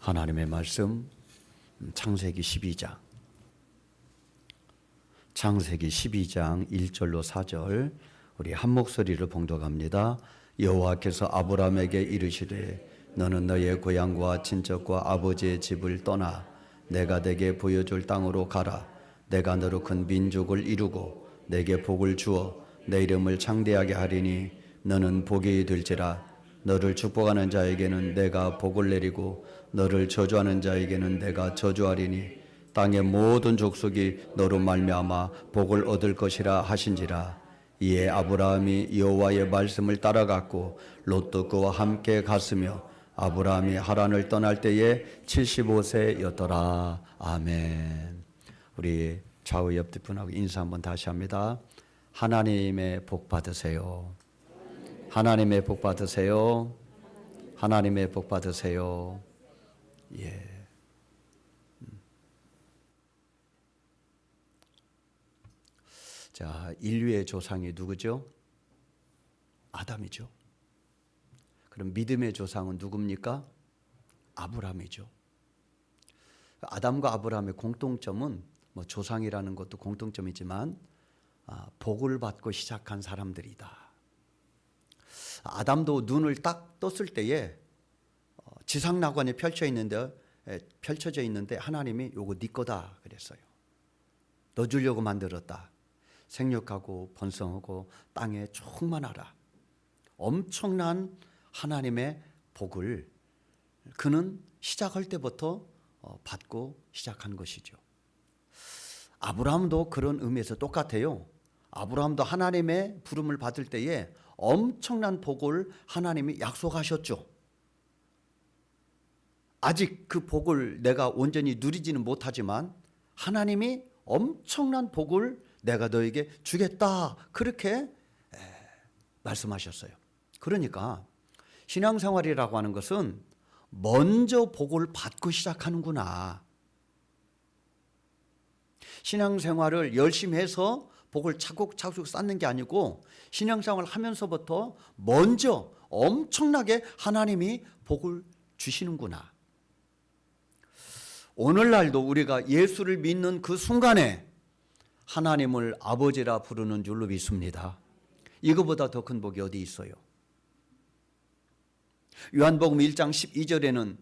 하나님의 말씀 창세기 12장 1절로 4절 우리 한 목소리를 봉독합니다. 여호와께서 아브라함에게 이르시되 너는 너의 고향과 친척과 아버지의 집을 떠나 내가 내게 보여줄 땅으로 가라. 내가 너로 큰 민족을 이루고 내게 복을 주어 내 이름을 창대하게 하리니 너는 복이 될지라. 너를 축복하는 자에게는 내가 복을 내리고 너를 저주하는 자에게는 내가 저주하리니 땅의 모든 족속이 너로 말미암아 복을 얻을 것이라 하신지라. 이에 아브라함이 여호와의 말씀을 따라갔고 롯도 그와 함께 갔으며 아브라함이 하란을 떠날 때에 75세였더라. 아멘. 우리 좌우 옆 분하고 인사 한번 다시 합니다. 하나님의 복 받으세요. 하나님의 복 받으세요. 하나님의 복 받으세요. 예. 자, 인류의 조상이 누구죠? 아담이죠. 그럼 믿음의 조상은 누굽니까? 아브라함이죠. 아담과 아브라함의 공통점은 뭐 조상이라는 것도 공통점이지만 복을 받고 시작한 사람들이다. 아담도 눈을 딱 떴을 때에 지상낙원이 펼쳐져 있는데 하나님이 요거 네 거다 그랬어요. 너 주려고 만들었다. 생육하고 번성하고 땅에 충만하라. 엄청난 하나님의 복을 그는 시작할 때부터 받고 시작한 것이죠. 아브라함도 그런 의미에서 똑같아요. 아브라함도 하나님의 부름을 받을 때에 엄청난 복을 하나님이 약속하셨죠. 아직 그 복을 내가 온전히 누리지는 못하지만 하나님이 엄청난 복을 내가 너에게 주겠다 그렇게 말씀하셨어요. 그러니까 신앙생활이라고 하는 것은 먼저 복을 받고 시작하는구나. 신앙생활을 열심히 해서 복을 차곡차곡 쌓는 게 아니고 신앙생활을 하면서부터 먼저 엄청나게 하나님이 복을 주시는구나. 오늘날도 우리가 예수를 믿는 그 순간에 하나님을 아버지라 부르는 줄로 믿습니다. 이거보다 더 큰 복이 어디 있어요? 요한복음 1장 12절에는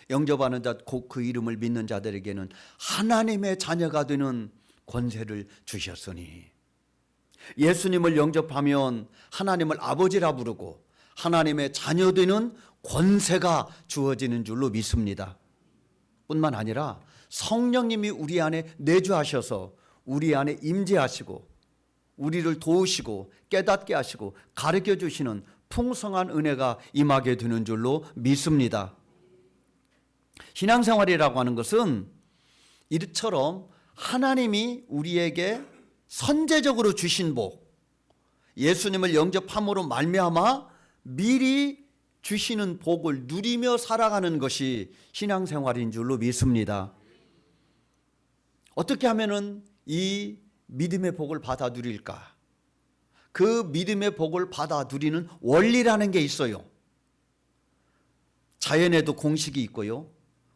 영접하는 자 곧 그 이름을 믿는 자들에게는 하나님의 자녀가 되는 권세를 주셨으니, 예수님을 영접하면 하나님을 아버지라 부르고 하나님의 자녀 되는 권세가 주어지는 줄로 믿습니다. 뿐만 아니라 성령님이 우리 안에 내주하셔서 우리 안에 임재하시고 우리를 도우시고 깨닫게 하시고 가르쳐 주시는 풍성한 은혜가 임하게 되는 줄로 믿습니다. 신앙생활이라고 하는 것은 이처럼 하나님이 우리에게 선제적으로 주신 복, 예수님을 영접함으로 말미암아 미리 주시는 복을 누리며 살아가는 것이 신앙생활인 줄로 믿습니다. 어떻게 하면은 이 믿음의 복을 받아 누릴까? 그 믿음의 복을 받아 누리는 원리라는 게 있어요. 자연에도 공식이 있고요.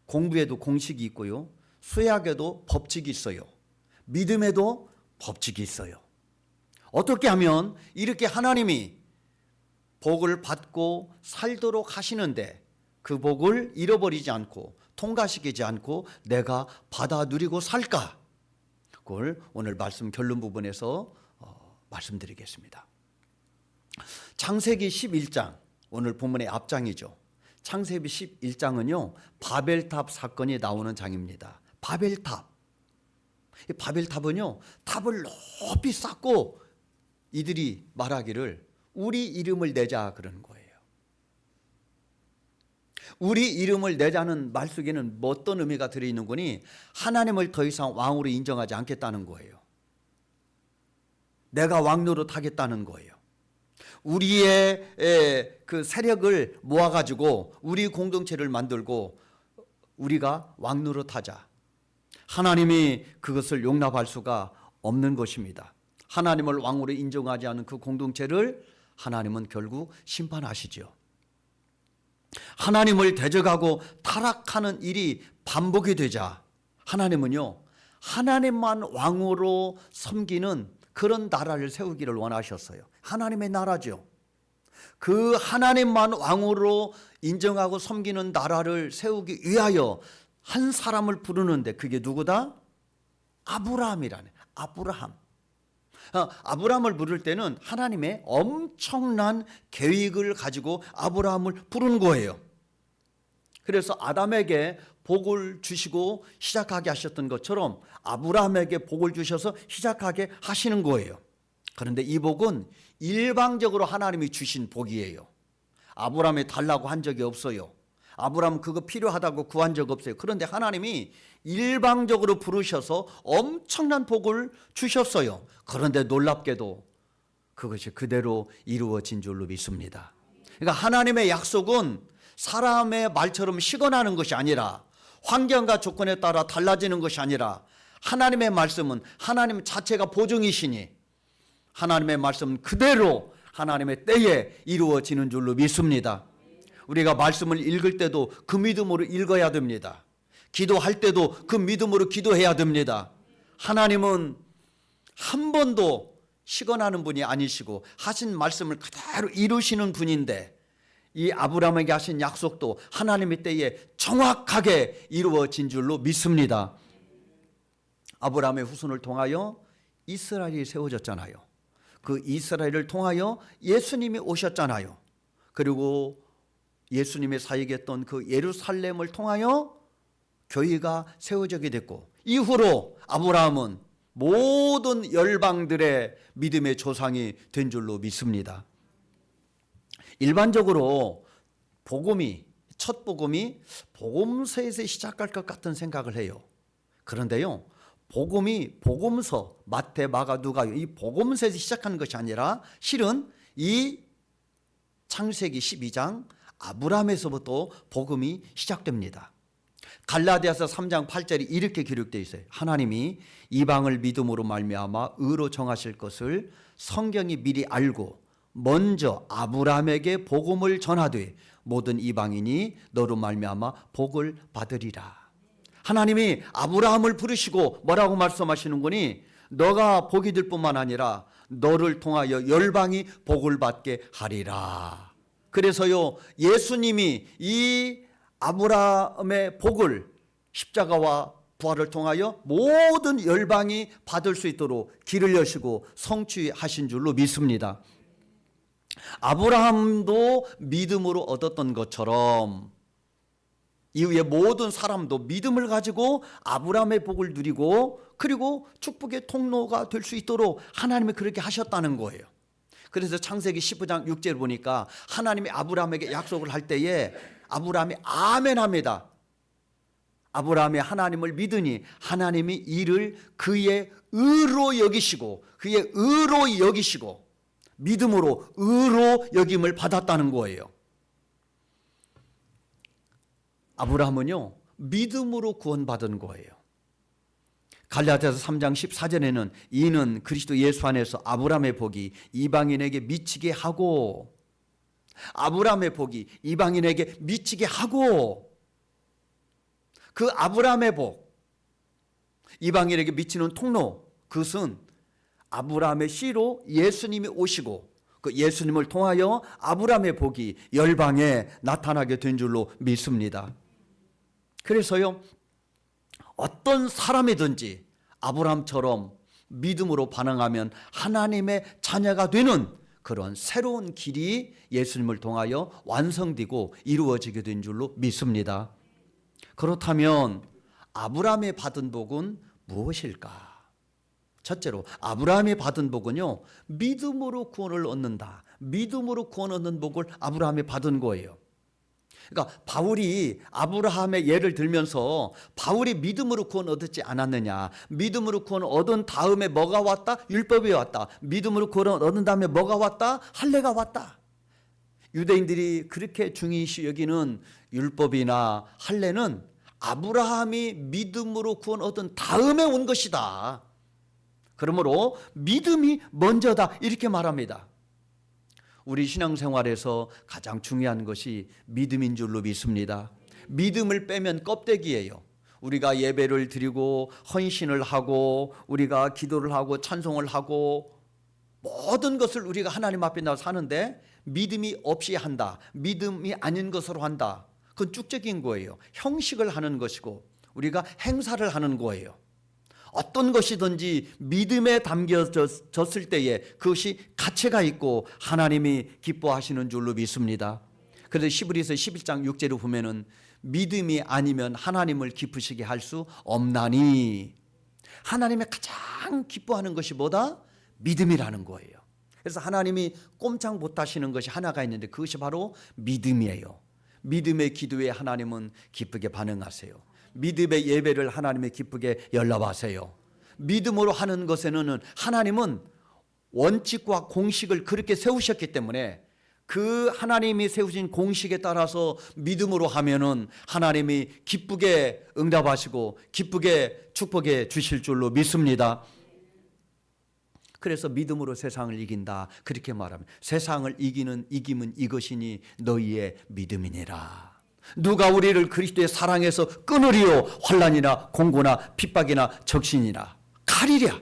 공부에도 공식이 있고요. 수학에도 법칙이 있어요. 믿음에도 법칙이 있어요. 어떻게 하면 이렇게 하나님이 복을 받고 살도록 하시는데 그 복을 잃어버리지 않고 통과시키지 않고 내가 받아 누리고 살까? 그걸 오늘 말씀 결론 부분에서 말씀드리겠습니다. 창세기 11장, 오늘 본문의 앞장이죠. 창세기 11장은요 바벨탑 사건이 나오는 장입니다. 바벨탑. 이 바벨탑은요 탑을 높이 쌓고 이들이 말하기를 우리 이름을 내자 그러는 거예요. 우리 이름을 내자는 말 속에는 어떤 의미가 들어있는 거니 하나님을 더 이상 왕으로 인정하지 않겠다는 거예요. 내가 왕 노릇하겠다는 거예요. 우리의 그 세력을 모아가지고 우리 공동체를 만들고 우리가 왕 노릇하자. 하나님이 그것을 용납할 수가 없는 것입니다. 하나님을 왕으로 인정하지 않은 그 공동체를 하나님은 결국 심판하시죠. 하나님을 대적하고 타락하는 일이 반복이 되자 하나님은요, 하나님만 왕으로 섬기는 그런 나라를 세우기를 원하셨어요. 하나님의 나라죠. 그 하나님만 왕으로 인정하고 섬기는 나라를 세우기 위하여 한 사람을 부르는데 그게 누구다? 아브라함이라네. 아브라함. 아브라함을 부를 때는 하나님의 엄청난 계획을 가지고 아브라함을 부른 거예요. 그래서 아담에게 복을 주시고 시작하게 하셨던 것처럼 아브라함에게 복을 주셔서 시작하게 하시는 거예요. 그런데 이 복은 일방적으로 하나님이 주신 복이에요. 아브라함이 달라고 한 적이 없어요. 아브라함 그거 필요하다고 구한 적 없어요. 그런데 하나님이 일방적으로 부르셔서 엄청난 복을 주셨어요. 그런데 놀랍게도 그것이 그대로 이루어진 줄로 믿습니다. 그러니까 하나님의 약속은 사람의 말처럼 시건하는 것이 아니라 환경과 조건에 따라 달라지는 것이 아니라 하나님의 말씀은 하나님 자체가 보증이시니 하나님의 말씀은 그대로 하나님의 때에 이루어지는 줄로 믿습니다. 우리가 말씀을 읽을 때도 그 믿음으로 읽어야 됩니다. 기도할 때도 그 믿음으로 기도해야 됩니다. 하나님은 한 번도 시건하는 분이 아니시고 하신 말씀을 그대로 이루시는 분인데 이 아브라함에게 하신 약속도 하나님의 때에 정확하게 이루어진 줄로 믿습니다. 아브라함의 후손을 통하여 이스라엘이 세워졌잖아요. 그 이스라엘을 통하여 예수님이 오셨잖아요. 그리고 예수님의 사역했던 그 예루살렘을 통하여 교회가 세워지게 됐고 이후로 아브라함은 모든 열방들의 믿음의 조상이 된 줄로 믿습니다. 일반적으로 첫 복음이 복음서에서 시작할 것 같은 생각을 해요. 그런데요, 복음이 복음서 마태, 마가, 누가 이 복음서에서 시작하는 것이 아니라 실은 이 창세기 12장 아브라함에서부터 복음이 시작됩니다. 갈라디아서 3장 8절이 이렇게 기록되어 있어요. 하나님이 이방을 믿음으로 말미암아 의로 정하실 것을 성경이 미리 알고 먼저 아브라함에게 복음을 전하되 모든 이방인이 너로 말미암아 복을 받으리라. 하나님이 아브라함을 부르시고 뭐라고 말씀하시는 거니? 너가 복이 될 뿐만 아니라 너를 통하여 열방이 복을 받게 하리라. 그래서요, 예수님이 이 아브라함의 복을 십자가와 부활을 통하여 모든 열방이 받을 수 있도록 길을 여시고 성취하신 줄로 믿습니다. 아브라함도 믿음으로 얻었던 것처럼 이후에 모든 사람도 믿음을 가지고 아브라함의 복을 누리고 그리고 축복의 통로가 될 수 있도록 하나님이 그렇게 하셨다는 거예요. 그래서 창세기 15장 6절 보니까 하나님이 아브라함에게 약속을 할 때에 아브라함이 아멘 합니다. 아브라함이 하나님을 믿으니 하나님이 이를 그의 의로 여기시고 그의 의로 여기시고 믿음으로 의로 여김을 받았다는 거예요. 아브라함은요, 믿음으로 구원받은 거예요. 갈라디아서 3장 14절에는 이는 그리스도 예수 안에서 아브라함의 복이 이방인에게 미치게 하고 아브라함의 복이 이방인에게 미치게 하고 그 아브라함의 복 이방인에게 미치는 통로 그것은 아브라함의 씨로 예수님이 오시고 그 예수님을 통하여 아브라함의 복이 열방에 나타나게 된 줄로 믿습니다. 그래서요, 어떤 사람이든지 아브라함처럼 믿음으로 반응하면 하나님의 자녀가 되는 그런 새로운 길이 예수님을 통하여 완성되고 이루어지게 된 줄로 믿습니다. 그렇다면 아브라함이 받은 복은 무엇일까? 첫째로 아브라함이 받은 복은요, 믿음으로 구원을 얻는다. 믿음으로 구원 얻는 복을 아브라함이 받은 거예요. 그러니까 바울이 아브라함의 예를 들면서 바울이 믿음으로 구원 얻지 않았느냐, 믿음으로 구원 얻은 다음에 뭐가 왔다? 율법이 왔다. 믿음으로 구원 얻은 다음에 뭐가 왔다? 할례가 왔다. 유대인들이 그렇게 중요시 여기는 율법이나 할례는 아브라함이 믿음으로 구원 얻은 다음에 온 것이다. 그러므로 믿음이 먼저다 이렇게 말합니다. 우리 신앙생활에서 가장 중요한 것이 믿음인 줄로 믿습니다. 믿음을 빼면 껍데기예요. 우리가 예배를 드리고 헌신을 하고 우리가 기도를 하고 찬송을 하고 모든 것을 우리가 하나님 앞에 나와서 하는데 믿음이 없이 한다, 믿음이 아닌 것으로 한다, 그건 쭉적인 거예요. 형식을 하는 것이고 우리가 행사를 하는 거예요. 어떤 것이든지 믿음에 담겨졌을 때에 그것이 가치가 있고 하나님이 기뻐하시는 줄로 믿습니다. 그래서 히브리서 11장 6절을 보면은 믿음이 아니면 하나님을 기쁘시게 할 수 없나니, 하나님의 가장 기뻐하는 것이 뭐다? 믿음이라는 거예요. 그래서 하나님이 꼼짝 못하시는 것이 하나가 있는데 그것이 바로 믿음이에요. 믿음의 기도에 하나님은 기쁘게 반응하세요. 믿음의 예배를 하나님의 기쁘게 연락하세요. 믿음으로 하는 것에는 하나님은 원칙과 공식을 그렇게 세우셨기 때문에 그 하나님이 세우신 공식에 따라서 믿음으로 하면은 하나님이 기쁘게 응답하시고 기쁘게 축복해 주실 줄로 믿습니다. 그래서 믿음으로 세상을 이긴다 그렇게 말합니다. 세상을 이기는 이김은 이것이니 너희의 믿음이니라. 누가 우리를 그리스도의 사랑에서 끊으리요? 환난이나 공고나 핍박이나 적신이나 가리랴.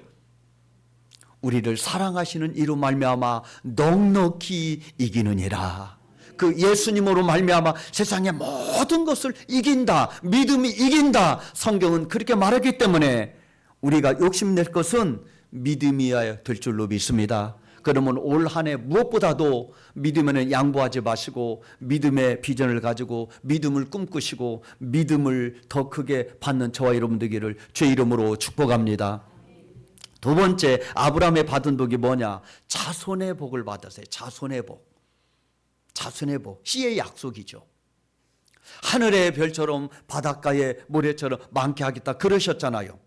우리를 사랑하시는 이로 말미암아 넉넉히 이기느니라. 그 예수님으로 말미암아 세상의 모든 것을 이긴다, 믿음이 이긴다. 성경은 그렇게 말하기 때문에 우리가 욕심낼 것은 믿음이어야 될 줄로 믿습니다. 그러면 올 한 해 무엇보다도 믿음에는 양보하지 마시고 믿음의 비전을 가지고 믿음을 꿈꾸시고 믿음을 더 크게 받는 저와 여러분 되기를 주의 이름으로 축복합니다. 두 번째, 아브라함의 받은 복이 뭐냐? 자손의 복을 받았어요. 자손의 복. 자손의 복. 씨의 약속이죠. 하늘의 별처럼 바닷가의 모래처럼 많게 하겠다 그러셨잖아요.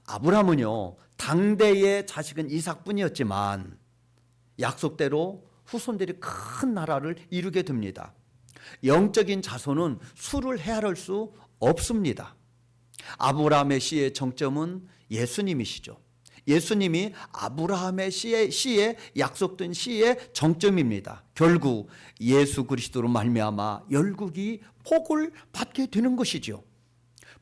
아브라함은요, 당대의 자식은 이삭뿐이었지만 약속대로 후손들이 큰 나라를 이루게 됩니다. 영적인 자손은 수를 헤아릴 수 없습니다. 아브라함의 씨의 정점은 예수님이시죠. 예수님이 아브라함의 씨에 약속된 씨의 정점입니다. 결국 예수 그리스도로 말미암아 열국이 복을 받게 되는 것이죠.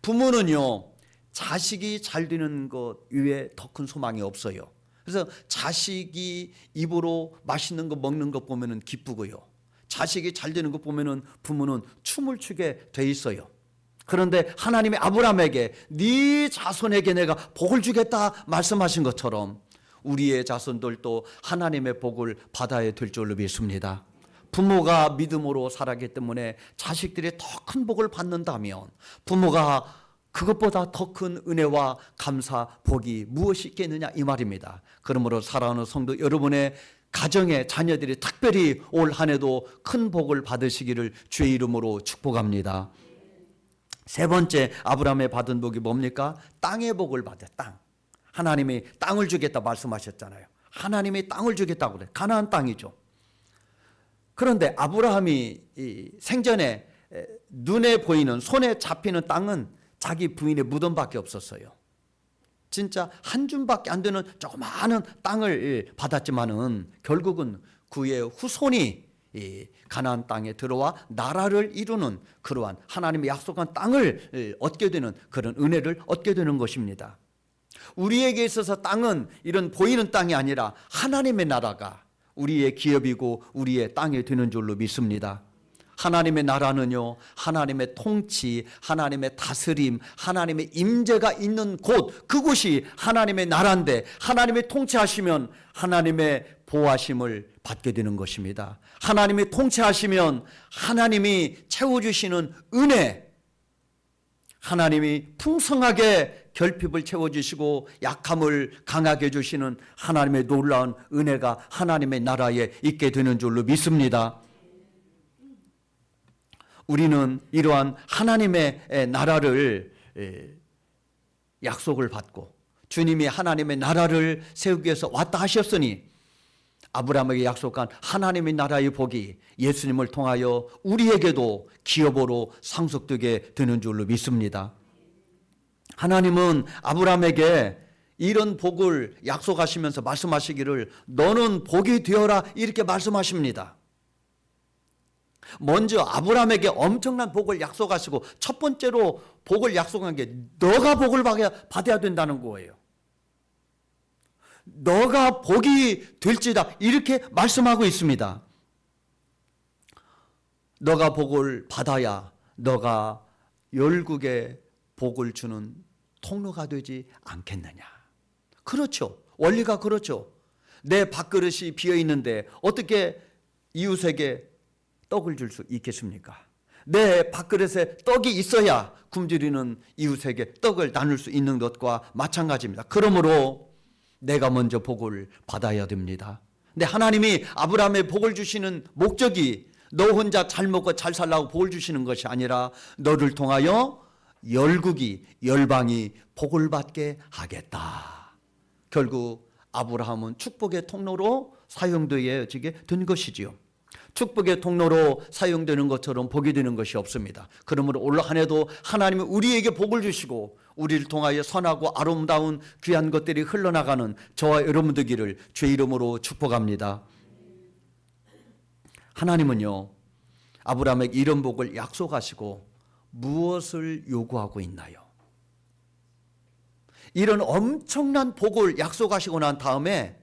부모는요, 자식이 잘 되는 것 외에 더 큰 소망이 없어요. 그래서 자식이 입으로 맛있는 거 먹는 것 보면은 기쁘고요. 자식이 잘 되는 것 보면은 부모는 춤을 추게 돼 있어요. 그런데 하나님이 아브라함에게 네 자손에게 내가 복을 주겠다 말씀하신 것처럼 우리의 자손들도 하나님의 복을 받아야 될 줄로 믿습니다. 부모가 믿음으로 살았기 때문에 자식들이 더 큰 복을 받는다면 부모가 그것보다 더 큰 은혜와 감사, 복이 무엇이 있겠느냐 이 말입니다. 그러므로 사랑하는 성도 여러분의 가정의 자녀들이 특별히 올 한 해도 큰 복을 받으시기를 주의 이름으로 축복합니다. 세 번째, 아브라함의 받은 복이 뭡니까? 땅의 복을 받아요. 땅. 하나님이 땅을 주겠다 말씀하셨잖아요. 하나님이 땅을 주겠다고 그래요. 가나안 땅이죠. 그런데 아브라함이 생전에 눈에 보이는, 손에 잡히는 땅은 자기 부인의 무덤밖에 없었어요. 진짜 한 줌밖에 안 되는 조그마한 땅을 받았지만은 결국은 그의 후손이 가나안 땅에 들어와 나라를 이루는 그러한 하나님의 약속한 땅을 얻게 되는 그런 은혜를 얻게 되는 것입니다. 우리에게 있어서 땅은 이런 보이는 땅이 아니라 하나님의 나라가 우리의 기업이고 우리의 땅이 되는 줄로 믿습니다. 하나님의 나라는요, 하나님의 통치, 하나님의 다스림, 하나님의 임재가 있는 곳, 그곳이 하나님의 나라인데 하나님이 통치하시면 하나님의 보호하심을 받게 되는 것입니다. 하나님이 통치하시면 하나님이 채워주시는 은혜, 하나님이 풍성하게 결핍을 채워주시고 약함을 강하게 해주시는 하나님의 놀라운 은혜가 하나님의 나라에 있게 되는 줄로 믿습니다. 우리는 이러한 하나님의 나라를 약속을 받고 주님이 하나님의 나라를 세우기 위해서 왔다 하셨으니 아브라함에게 약속한 하나님의 나라의 복이 예수님을 통하여 우리에게도 기업으로 상속되게 되는 줄로 믿습니다. 하나님은 아브라함에게 이런 복을 약속하시면서 말씀하시기를 너는 복이 되어라 이렇게 말씀하십니다. 먼저 아브라함에게 엄청난 복을 약속하시고 첫 번째로 복을 약속한 게 너가 복을 받아야 된다는 거예요. 너가 복이 될지다 이렇게 말씀하고 있습니다. 너가 복을 받아야 너가 열국에 복을 주는 통로가 되지 않겠느냐. 그렇죠. 원리가 그렇죠. 내 밥그릇이 비어 있는데 어떻게 이웃에게 떡을 줄 수 있겠습니까? 내 밥그릇에 떡이 있어야 굶주리는 이웃에게 떡을 나눌 수 있는 것과 마찬가지입니다. 그러므로 내가 먼저 복을 받아야 됩니다. 근데 하나님이 아브라함의 복을 주시는 목적이 너 혼자 잘 먹고 잘 살라고 복을 주시는 것이 아니라 너를 통하여 열국이 열방이 복을 받게 하겠다. 결국 아브라함은 축복의 통로로 사용되어지게 된 것이지요. 축복의 통로로 사용되는 것처럼 복이 되는 것이 없습니다. 그러므로 올 한 해도 하나님은 우리에게 복을 주시고 우리를 통하여 선하고 아름다운 귀한 것들이 흘러나가는 저와 여러분 되기를 주의 이름으로 축복합니다. 하나님은요, 아브라함에게 이런 복을 약속하시고 무엇을 요구하고 있나요? 이런 엄청난 복을 약속하시고 난 다음에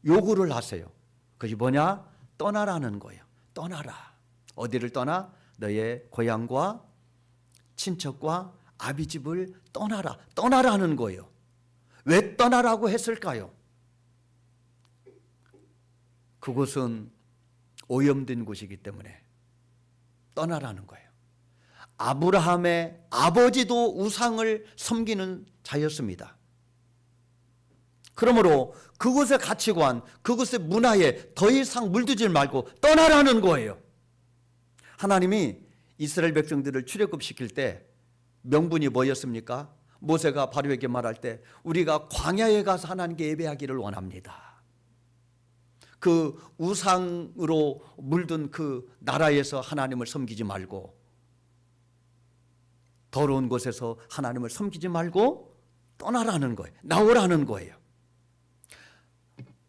요구를 하세요. 그것이 뭐냐? 떠나라는 거예요. 떠나라. 어디를 떠나? 너의 고향과 친척과 아비집을 떠나라. 떠나라는 거예요. 왜 떠나라고 했을까요? 그곳은 오염된 곳이기 때문에 떠나라는 거예요. 아브라함의 아버지도 우상을 섬기는 자였습니다. 그러므로 그곳의 가치관, 그곳의 문화에 더 이상 물들지 말고 떠나라는 거예요. 하나님이 이스라엘 백성들을 출애굽시킬 때 명분이 뭐였습니까? 모세가 바로에게 말할 때 우리가 광야에 가서 하나님께 예배하기를 원합니다. 그 우상으로 물든 그 나라에서 하나님을 섬기지 말고 더러운 곳에서 하나님을 섬기지 말고 떠나라는 거예요. 나오라는 거예요.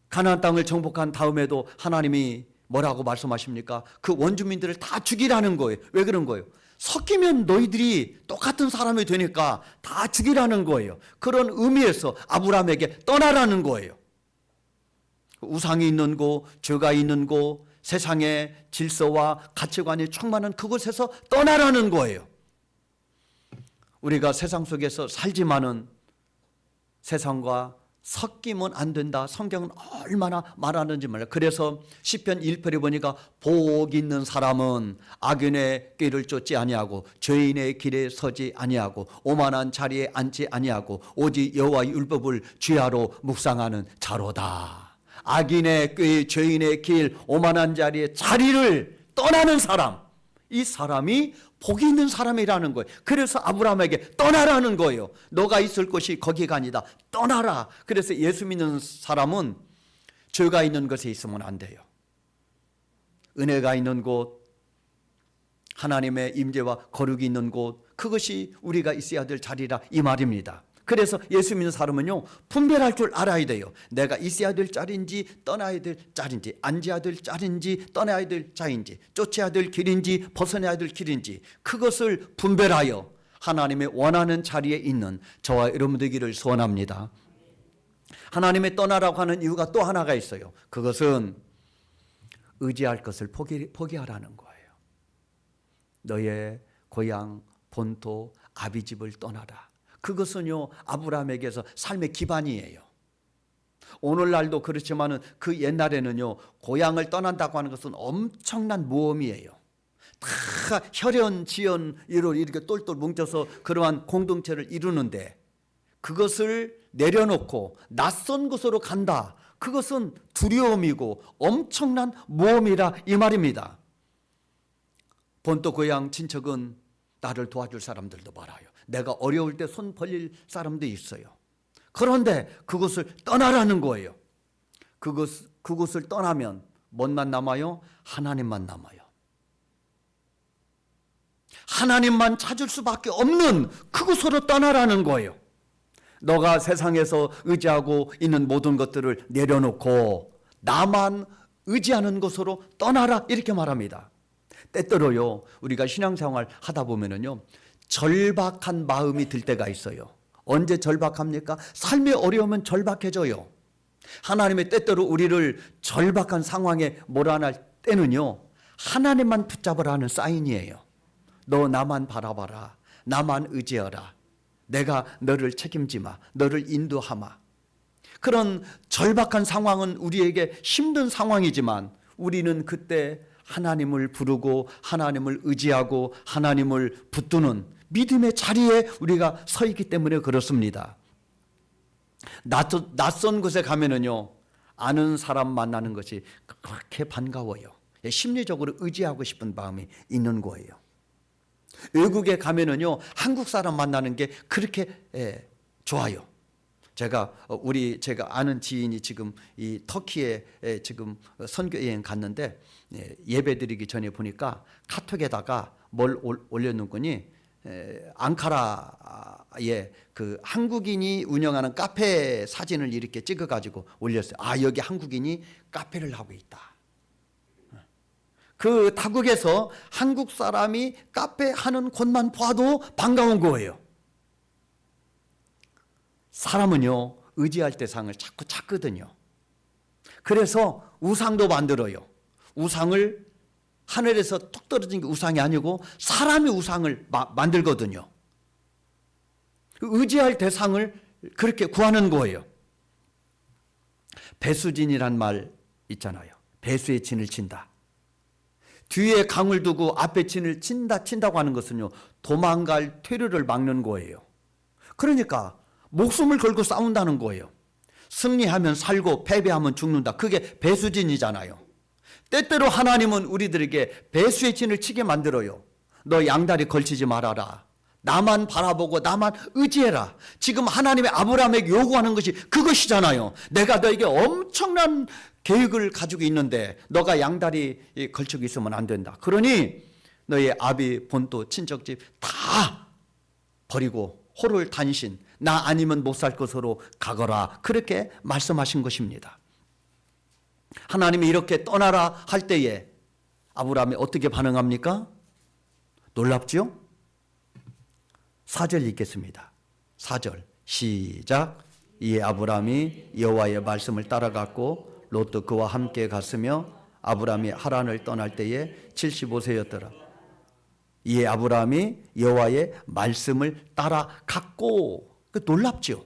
가나안 땅을 정복한 다음에도 하나님이 뭐라고 말씀하십니까? 그 원주민들을 다 죽이라는 거예요. 왜 그런 거예요? 섞이면 너희들이 똑같은 사람이 되니까 다 죽이라는 거예요. 그런 의미에서 아브라함에게 떠나라는 거예요. 우상이 있는 곳, 죄가 있는 곳, 세상의 질서와 가치관이 충만한 그곳에서 떠나라는 거예요. 우리가 세상 속에서 살지만은 세상과 섞이면 안 된다. 성경은 얼마나 말하는지 몰라요. 그래서 시편 1편에 보니까 복 있는 사람은 악인의 길을 쫓지 아니하고 죄인의 길에 서지 아니하고 오만한 자리에 앉지 아니하고 오직 여호와의 율법을 주야로 묵상하는 자로다. 악인의 길, 죄인의 길, 오만한 자리에 자리를 떠나는 사람, 이 사람이 복이 있는 사람이라는 거예요. 그래서 아브라함에게 떠나라는 거예요. 너가 있을 곳이 거기가 아니다. 떠나라. 그래서 예수 믿는 사람은 죄가 있는 곳에 있으면 안 돼요. 은혜가 있는 곳, 하나님의 임재와 거룩이 있는 곳, 그것이 우리가 있어야 될 자리라 이 말입니다. 그래서 예수 믿는 사람은요, 분별할 줄 알아야 돼요. 내가 있어야 될 자리인지 떠나야 될 자리인지, 앉아야 될 자리인지 떠나야 될 자리인지, 쫓아야 될 길인지 벗어나야 될 길인지, 그것을 분별하여 하나님의 원하는 자리에 있는 저와 여러분 되기를 소원합니다. 하나님의 떠나라고 하는 이유가 또 하나가 있어요. 그것은 의지할 것을 포기하라는 거예요. 너의 고향, 본토, 아비집을 떠나라. 그것은요, 아브라함에게서 삶의 기반이에요. 오늘날도 그렇지만은 그 옛날에는요, 고향을 떠난다고 하는 것은 엄청난 모험이에요. 다 혈연, 지연으로 이렇게 똘똘 뭉쳐서 그러한 공동체를 이루는데 그것을 내려놓고 낯선 곳으로 간다. 그것은 두려움이고 엄청난 모험이라 이 말입니다. 본토 고향 친척은 나를 도와줄 사람들도 많아요. 내가 어려울 때 손 벌릴 사람도 있어요. 그런데 그것을 떠나라는 거예요. 그것을 떠나면 뭔만 남아요? 하나님만 남아요. 하나님만 찾을 수밖에 없는 그곳으로 떠나라는 거예요. 너가 세상에서 의지하고 있는 모든 것들을 내려놓고 나만 의지하는 곳으로 떠나라 이렇게 말합니다. 때때로요 우리가 신앙생활 하다 보면은요 절박한 마음이 들 때가 있어요. 언제 절박합니까? 삶이 어려우면 절박해져요. 하나님의 때때로 우리를 절박한 상황에 몰아낼 때는요 하나님만 붙잡으라는 사인이에요. 너 나만 바라봐라. 나만 의지하라. 내가 너를 책임지마. 너를 인도하마. 그런 절박한 상황은 우리에게 힘든 상황이지만 우리는 그때 하나님을 부르고 하나님을 의지하고 하나님을 붙드는 믿음의 자리에 우리가 서 있기 때문에 그렇습니다. 낯선 곳에 가면은요 아는 사람 만나는 것이 그렇게 반가워요. 심리적으로 의지하고 싶은 마음이 있는 거예요. 외국에 가면은요 한국 사람 만나는 게 그렇게 좋아요. 제가 아는 지인이 지금 이 터키에 지금 선교 여행 갔는데 예배드리기 전에 보니까 카톡에다가 뭘 올려놓은 거니 앙카라에 그 한국인이 운영하는 카페 사진을 이렇게 찍어가지고 올렸어요. 아 여기 한국인이 카페를 하고 있다. 그 타국에서 한국 사람이 카페 하는 곳만 봐도 반가운 거예요. 사람은요 의지할 대상을 자꾸 찾거든요. 그래서 우상도 만들어요. 우상을 하늘에서 툭 떨어진 게 우상이 아니고 사람이 우상을 만들거든요. 의지할 대상을 그렇게 구하는 거예요. 배수진이란 말 있잖아요. 배수의 진을 친다. 뒤에 강을 두고 앞에 진을 친다고 하는 것은요 도망갈 퇴로를 막는 거예요. 그러니까 목숨을 걸고 싸운다는 거예요. 승리하면 살고 패배하면 죽는다. 그게 배수진이잖아요. 때때로 하나님은 우리들에게 배수의 진을 치게 만들어요. 너 양다리 걸치지 말아라. 나만 바라보고 나만 의지해라. 지금 하나님의 아브라함에게 요구하는 것이 그것이잖아요. 내가 너에게 엄청난 계획을 가지고 있는데 너가 양다리 걸치고 있으면 안 된다. 그러니 너의 아비, 본토, 친척집 다 버리고 호를 단신, 나 아니면 못 살 것으로 가거라. 그렇게 말씀하신 것입니다. 하나님이 이렇게 떠나라 할 때에 아브라함이 어떻게 반응합니까? 놀랍죠? 4절 읽겠습니다. 4절 시작. 이에 아브라함이 여호와의 말씀을 따라갔고 롯도 그와 함께 갔으며 아브라함이 하란을 떠날 때에 75세였더라. 이에 아브라함이 여호와의 말씀을 따라갔고 놀랍죠.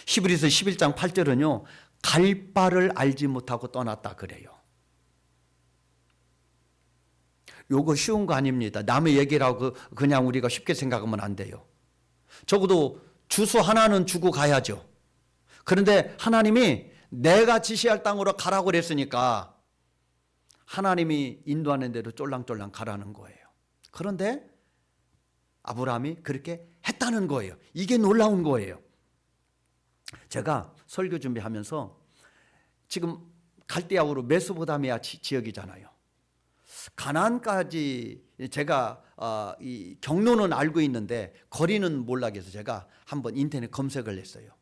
히브리서 11장 8절은요 갈 바를 알지 못하고 떠났다 그래요. 요거 쉬운 거 아닙니다. 남의 얘기라고 그냥 우리가 쉽게 생각하면 안 돼요. 적어도 주소 하나는 주고 가야죠. 그런데 하나님이 내가 지시할 땅으로 가라고 그랬으니까 하나님이 인도하는 대로 쫄랑쫄랑 가라는 거예요. 그런데 아브라함이 그렇게 했다는 거예요. 이게 놀라운 거예요. 제가 설교 준비하면서 지금 갈대아우르 메소포타미아 지역이잖아요. 가나안까지 제가 이 경로는 알고 있는데 거리는 몰라 해서 제가 한번 인터넷 검색을 했어요.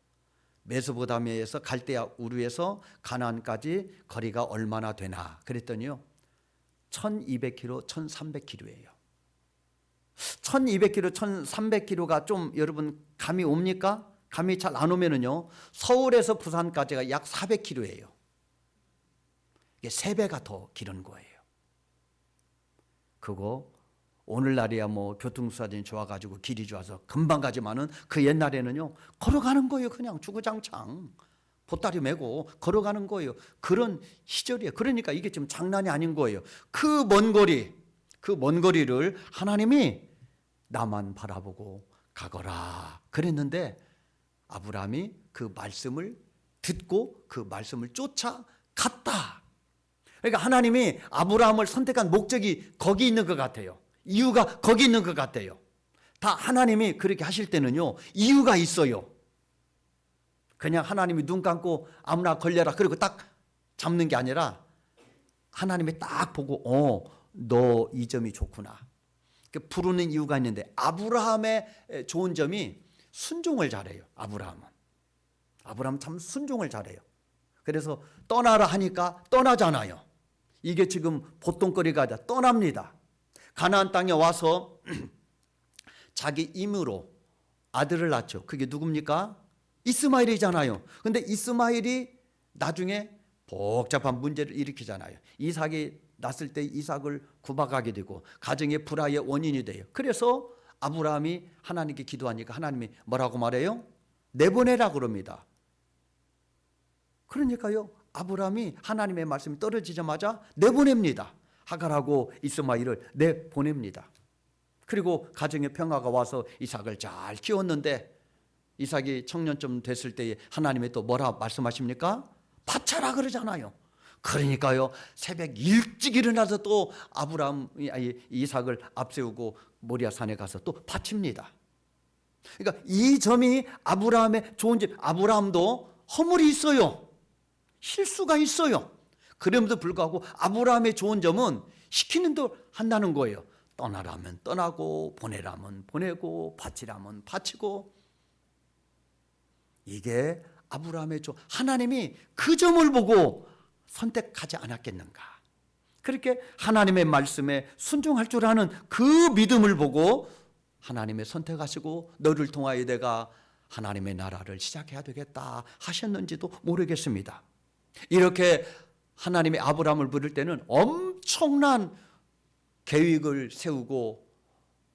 메소포타미아에서 갈대아우르에서 가나안까지 거리가 얼마나 되나 그랬더니요 1200km, 1300km예요. 1200km, 1300km가 좀 여러분 감이 옵니까? 감이 잘 안 오면은요 서울에서 부산까지가 약 400km예요. 이게 3배가 더 길은 거예요. 그거 오늘날이야 뭐 교통수단이 좋아가지고 길이 좋아서 금방 가지만은 그 옛날에는요 걸어가는 거예요. 그냥 주구장창 보따리 메고 걸어가는 거예요. 그런 시절이에요. 그러니까 이게 지금 장난이 아닌 거예요. 그 먼 거리를 하나님이 나만 바라보고 가거라 그랬는데 아브라함이 그 말씀을 듣고 그 말씀을 쫓아갔다. 그러니까 하나님이 아브라함을 선택한 목적이 거기 있는 것 같아요. 이유가 거기 있는 것 같아요. 다 하나님이 그렇게 하실 때는요 이유가 있어요. 그냥 하나님이 눈 감고 아무나 걸려라 그리고 딱 잡는 게 아니라 하나님이 딱 보고 너 이 점이 좋구나. 부르는 이유가 있는데 아브라함의 좋은 점이 순종을 잘해요. 아브라함은 참 순종을 잘해요. 그래서 떠나라 하니까 떠나잖아요. 이게 지금 보통거리가 아니라 떠납니다. 가나안 땅에 와서 자기 임으로 아들을 낳죠. 그게 누굽니까? 이스마엘이잖아요. 근데 이스마엘이 나중에 복잡한 문제를 일으키잖아요. 이삭이 낳았을 때 이삭을 구박하게 되고 가정의 불화의 원인이 돼요. 그래서 아브라함이 하나님께 기도하니까 하나님이 뭐라고 말해요? 내보내라 그럽니다. 그러니까요, 아브라함이 하나님의 말씀이 떨어지자마자 내보냅니다. 하갈하고 이스마엘을 내보냅니다. 그리고 가정의 평화가 와서 이삭을 잘 키웠는데 이삭이 청년쯤 됐을 때에 하나님이 또 뭐라 말씀하십니까? 바쳐라 그러잖아요. 그러니까요, 새벽 일찍 일어나서 또 이삭을 앞세우고 모리아 산에 가서 또 바칩니다. 그러니까 이 점이 아브라함의 좋은 점. 아브라함도 허물이 있어요. 실수가 있어요. 그럼에도 불구하고 아브라함의 좋은 점은 시키는 대로 한다는 거예요. 떠나라면 떠나고 보내라면 보내고 바치라면 바치고. 이게 아브라함의 하나님이 그 점을 보고 선택하지 않았겠는가. 그렇게 하나님의 말씀에 순종할 줄 아는 그 믿음을 보고 하나님의 선택하시고 너를 통하여 내가 하나님의 나라를 시작해야 되겠다 하셨는지도 모르겠습니다. 이렇게 하나님의 아브라함을 부를 때는 엄청난 계획을 세우고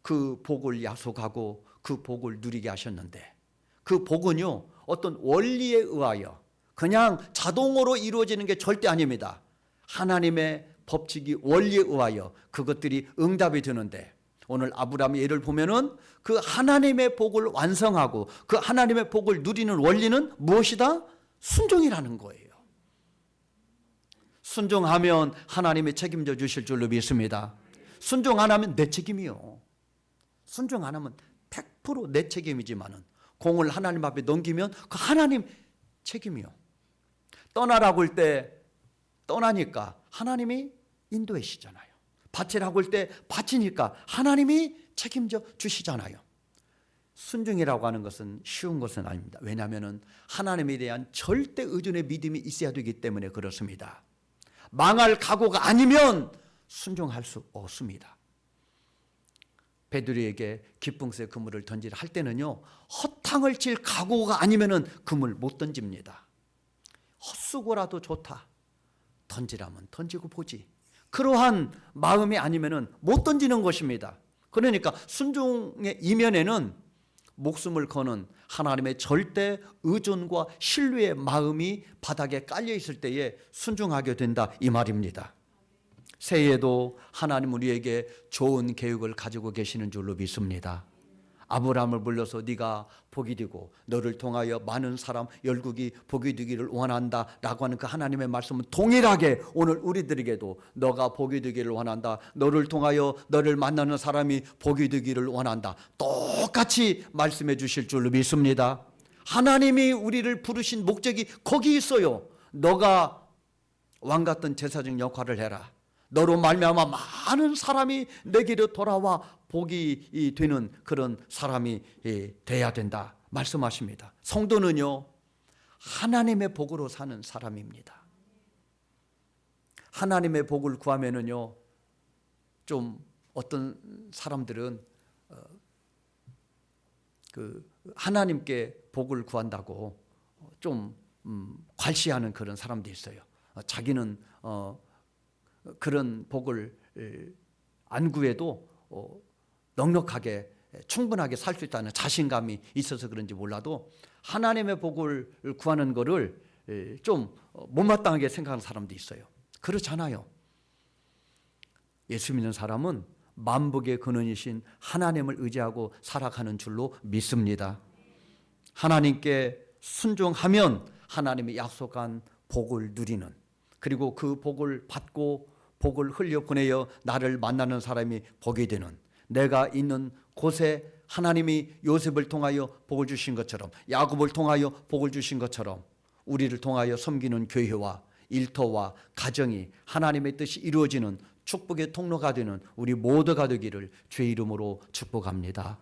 그 복을 약속하고 그 복을 누리게 하셨는데, 그 복은요 어떤 원리에 의하여 그냥 자동으로 이루어지는 게 절대 아닙니다. 하나님의 법칙이 원리에 의하여 그것들이 응답이 되는데, 오늘 아브라함의 예를 보면은 그 하나님의 복을 완성하고 그 하나님의 복을 누리는 원리는 무엇이다? 순종이라는 거예요. 순종하면 하나님이 책임져 주실 줄로 믿습니다. 순종 안 하면 내 책임이요. 순종 안 하면 100% 내 책임이지만은 공을 하나님 앞에 넘기면 그 하나님 책임이요. 떠나라고 할 때 떠나니까 하나님이 인도하시잖아요. 바치라고 할 때 바치니까 하나님이 책임져 주시잖아요. 순종이라고 하는 것은 쉬운 것은 아닙니다. 왜냐하면 하나님에 대한 절대 의존의 믿음이 있어야 되기 때문에 그렇습니다. 망할 각오가 아니면 순종할 수 없습니다. 베드로에게 기쁨새 그물을 던지라 할 때는요, 헛탕을 칠 각오가 아니면은 그물 못 던집니다. 헛수고라도 좋다, 던지라면 던지고 보지, 그러한 마음이 아니면은 못 던지는 것입니다. 그러니까 순종의 이면에는 목숨을 거는 하나님의 절대 의존과 신뢰의 마음이 바닥에 깔려 있을 때에 순종하게 된다, 이 말입니다. 새해에도 하나님 우리에게 좋은 계획을 가지고 계시는 줄로 믿습니다. 아브라함을 불러서 네가 복이 되고 너를 통하여 많은 사람 열국이 복이 되기를 원한다 라고 하는 그 하나님의 말씀은 동일하게 오늘 우리들에게도 너가 복이 되기를 원한다, 너를 통하여 너를 만나는 사람이 복이 되기를 원한다, 똑같이 말씀해 주실 줄로 믿습니다. 하나님이 우리를 부르신 목적이 거기 있어요. 너가 왕 같은 제사장 역할을 해라, 너로 말미암아 많은 사람이 내게로 돌아와 복이 되는 그런 사람이 돼야 된다 말씀하십니다. 성도는요 하나님의 복으로 사는 사람입니다. 하나님의 복을 구하면은요, 좀 어떤 사람들은 그 하나님께 복을 구한다고 좀 괄시하는 그런 사람도 있어요. 자기는 그런 복을 안 구해도 넉넉하게 충분하게 살 수 있다는 자신감이 있어서 그런지 몰라도 하나님의 복을 구하는 거를 좀 못마땅하게 생각하는 사람도 있어요. 그렇잖아요. 예수 믿는 사람은 만복의 근원이신 하나님을 의지하고 살아가는 줄로 믿습니다. 하나님께 순종하면 하나님이 약속한 복을 누리는, 그리고 그 복을 받고 복을 흘려보내어 나를 만나는 사람이 복이 되는, 내가 있는 곳에 하나님이 요셉을 통하여 복을 주신 것처럼, 야곱을 통하여 복을 주신 것처럼 우리를 통하여 섬기는 교회와 일터와 가정이 하나님의 뜻이 이루어지는 축복의 통로가 되는 우리 모두가 되기를 주의 이름으로 축복합니다.